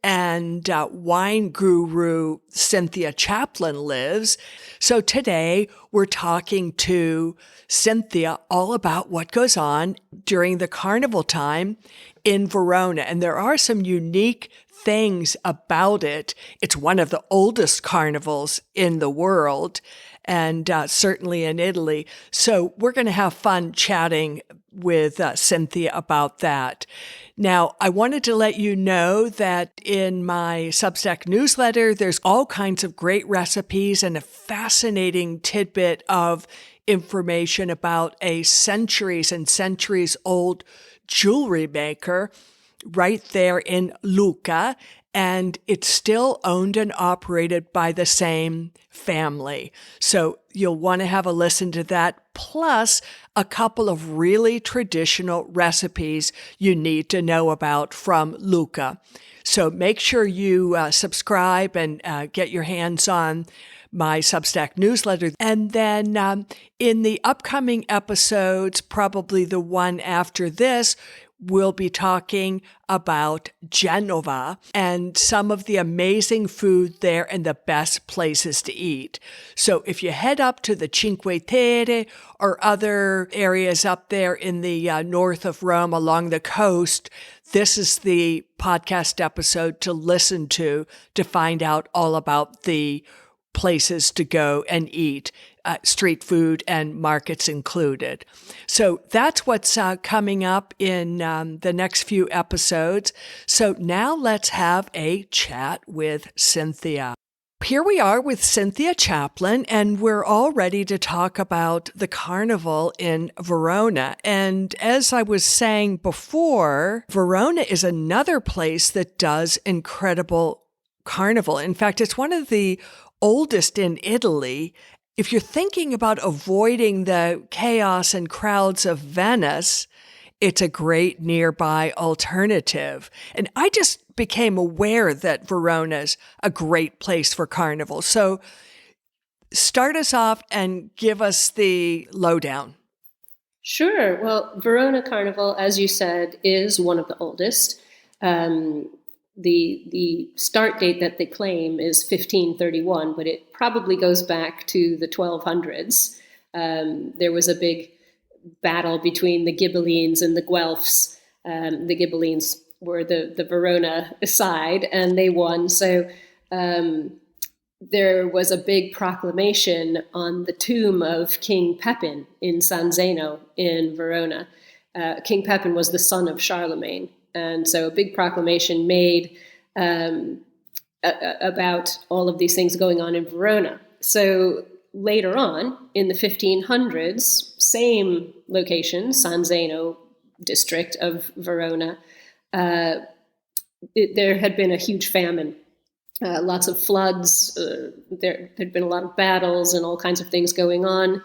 and wine guru Cynthia Chaplin lives. So today we're talking to Cynthia all about what goes on during the carnival time in Verona. And there are some unique things about it. It's one of the oldest carnivals in the world, and certainly in Italy. So we're going to have fun chatting with Cynthia about that. Now, I wanted to let you know that in my Substack newsletter, there's all kinds of great recipes and a fascinating tidbit of information about a centuries and centuries old jewelry maker right there in Lucca, and it's still owned and operated by the same family. So you'll want to have a listen to that, plus a couple of really traditional recipes you need to know about from Lucca. So make sure you subscribe and get your hands on my Substack newsletter. And then in the upcoming episodes, probably the one after this, we'll be talking about Genova and some of the amazing food there and the best places to eat. So if you head up to the Cinque Terre or other areas up there in the north of Rome along the coast, this is the podcast episode to listen to find out all about the places to go and eat, street food and markets included. So that's what's coming up in the next few episodes. So now let's have a chat with Cynthia. Here we are with Cynthia Chaplin, and we're all ready to talk about the carnival in Verona. And as I was saying before, Verona is another place that does incredible carnival. In fact, it's one of the oldest in Italy. If you're thinking about avoiding the chaos and crowds of Venice, it's a great nearby alternative. And I just became aware that Verona's a great place for carnival. So start us off and give us the lowdown. Sure. Well, Verona Carnival, as you said, is one of the oldest. The start date that they claim is 1531, but it probably goes back to the 1200s. There was a big battle between the Ghibellines and the Guelphs. The Ghibellines were the Verona side, and they won. So there was a big proclamation on the tomb of King Pepin in San Zeno in Verona. King Pepin was the son of Charlemagne. And so a big proclamation made about all of these things going on in Verona. So later on, in the 1500s, same location, San Zeno district of Verona, there had been a huge famine, lots of floods, there had been a lot of battles and all kinds of things going on.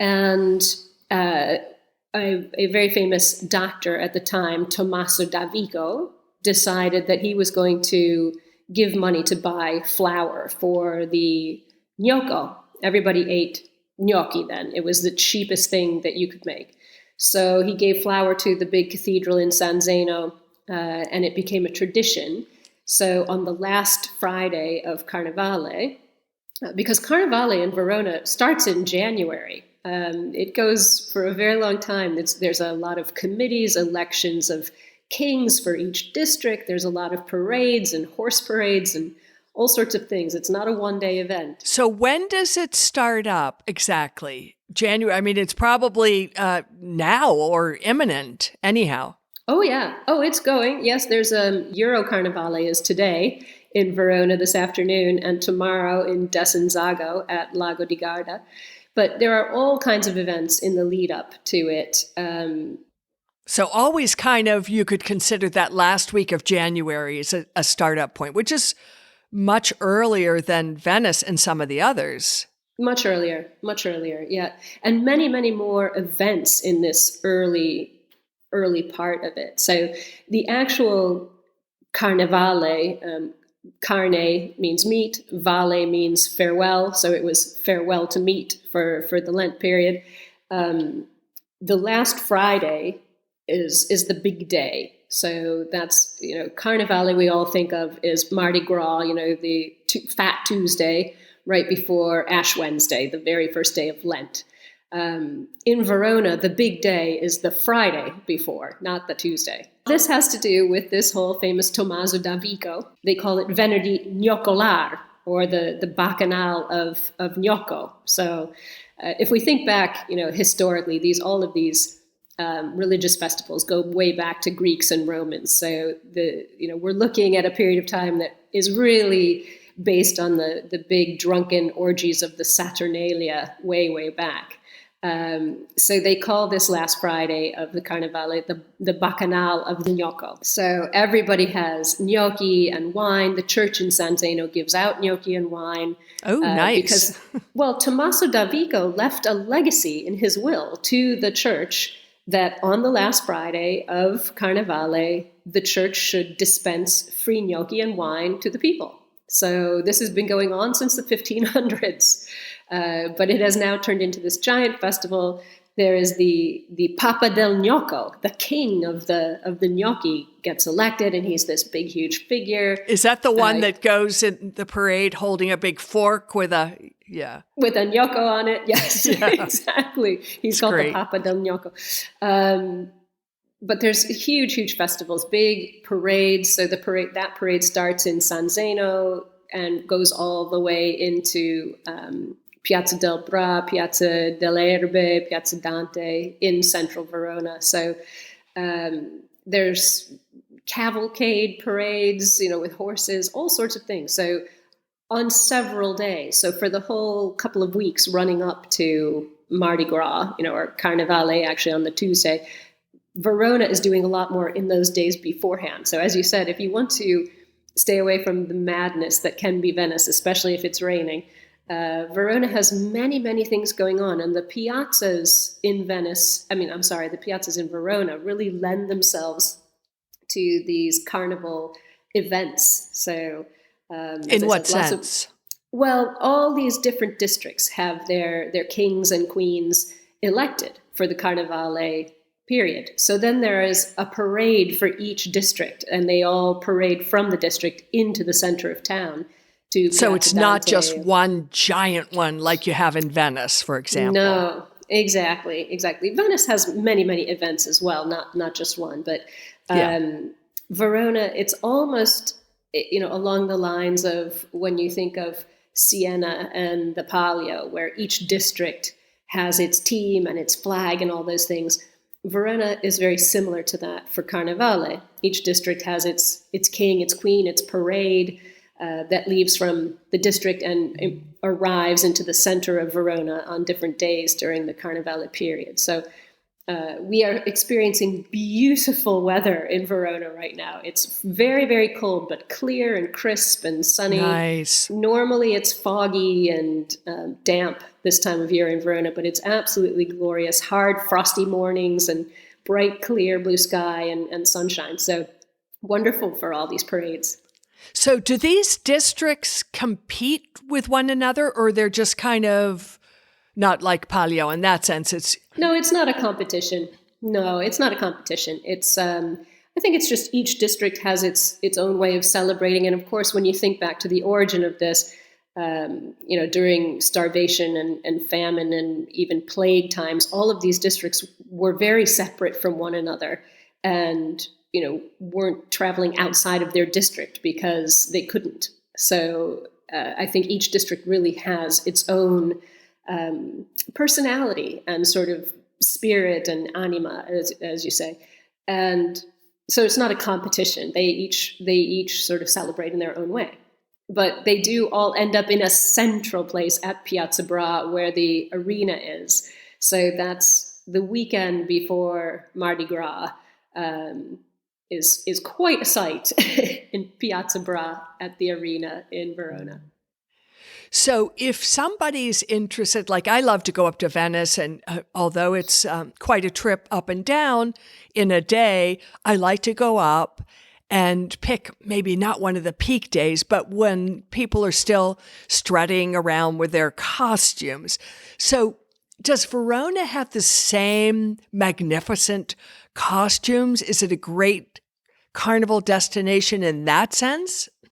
And a very famous doctor at the time, Tommaso da Vico, decided that he was going to give money to buy flour for the gnocco. Everybody ate gnocchi then. It was the cheapest thing that you could make. So he gave flour to the big cathedral in San Zeno, and it became a tradition. So on the last Friday of Carnivale, because Carnivale in Verona starts in January, it goes for a very long time. There's a lot of committees, elections of kings for each district. There's a lot of parades and horse parades and all sorts of things. It's not a one-day event. So when does it start up exactly? January? I mean, it's probably now or imminent anyhow. Oh, yeah. Oh, it's going. Yes, there's Euro Carnivale is today in Verona this afternoon and tomorrow in Desenzano at Lago di Garda. But there are all kinds of events in the lead up to it. So always kind of, you could consider that last week of January as a startup point, which is much earlier than Venice and some of the others. Much earlier, yeah. And many, many more events in this early part of it. So the actual Carnivale, carne means meat, vale means farewell. So it was farewell to meat for the Lent period. The last Friday is the big day. So that's, Carnivale we all think of is Mardi Gras, the Fat Tuesday right before Ash Wednesday, the very first day of Lent. In Verona, the big day is the Friday before, not the Tuesday. This has to do with this whole famous Tommaso da Vico. They call it Venerdì Gnoccolar, or the Bacchanal of gnocco. So if we think back, historically, all of these religious festivals go way back to Greeks and Romans. So we're looking at a period of time that is really based on the big drunken orgies of the Saturnalia way, way back. So they call this last Friday of the Carnivale the Bacchanal of the gnocco. So everybody has gnocchi and wine. The church in San Zeno gives out gnocchi and wine. Oh, nice. Because, Tommaso da Vico left a legacy in his will to the church that on the last Friday of Carnivale, the church should dispense free gnocchi and wine to the people. So this has been going on since the 1500s. But it has now turned into this giant festival. There is the Papa del Gnocco, the king of the gnocchi, gets elected, and he's this big, huge figure. Is that the one that goes in the parade holding a big fork with a gnocco on it? Yes, yeah. Exactly. He's called the Papa del Gnocco. But there's huge, huge festivals, big parades. So that parade starts in San Zeno and goes all the way into Piazza del Bra, Piazza delle Erbe, Piazza Dante in central Verona. So there's cavalcade parades, with horses, all sorts of things. So on several days, so for the whole couple of weeks running up to Mardi Gras, or Carnivale actually on the Tuesday, Verona is doing a lot more in those days beforehand. So as you said, if you want to stay away from the madness that can be Venice, especially if it's raining, Verona has many, many things going on. And the piazzas in the piazzas in Verona really lend themselves to these carnival events. So in what sense? All these different districts have their kings and queens elected for the Carnivale period. So then there is a parade for each district, and they all parade from the district into the center of town. So it's not just one giant one like you have in Venice, for example. No, exactly. Venice has many, many events as well, not just one. But Verona, it's almost along the lines of when you think of Siena and the Palio, where each district has its team and its flag and all those things. Verona is very similar to that for Carnivale. Each district has its king, its queen, its parade that leaves from the district and arrives into the center of Verona on different days during the Carnivale period. So we are experiencing beautiful weather in Verona right now. It's very, very cold, but clear and crisp and sunny. Nice. Normally it's foggy and damp this time of year in Verona, but it's absolutely glorious. Hard, frosty mornings and bright, clear blue sky and sunshine. So wonderful for all these parades. So do these districts compete with one another, or they're just kind of not like Palio in that sense? No, it's not a competition. It's I think it's just each district has its own way of celebrating. And of course, when you think back to the origin of this, during starvation and famine and even plague times, all of these districts were very separate from one another and, weren't traveling outside of their district because they couldn't. So I think each district really has its own personality and sort of spirit and anima, as you say. And so it's not a competition. They each sort of celebrate in their own way. But they do all end up in a central place at Piazza Bra where the arena is. So that's the weekend before Mardi Gras is quite a sight in Piazza Bra at the arena in Verona. So if somebody's interested, like I love to go up to Venice, and although it's quite a trip up and down in a day, I like to go up and pick maybe not one of the peak days, but when people are still strutting around with their costumes. So does Verona have the same magnificent costumes? Is it a great carnival destination in that sense?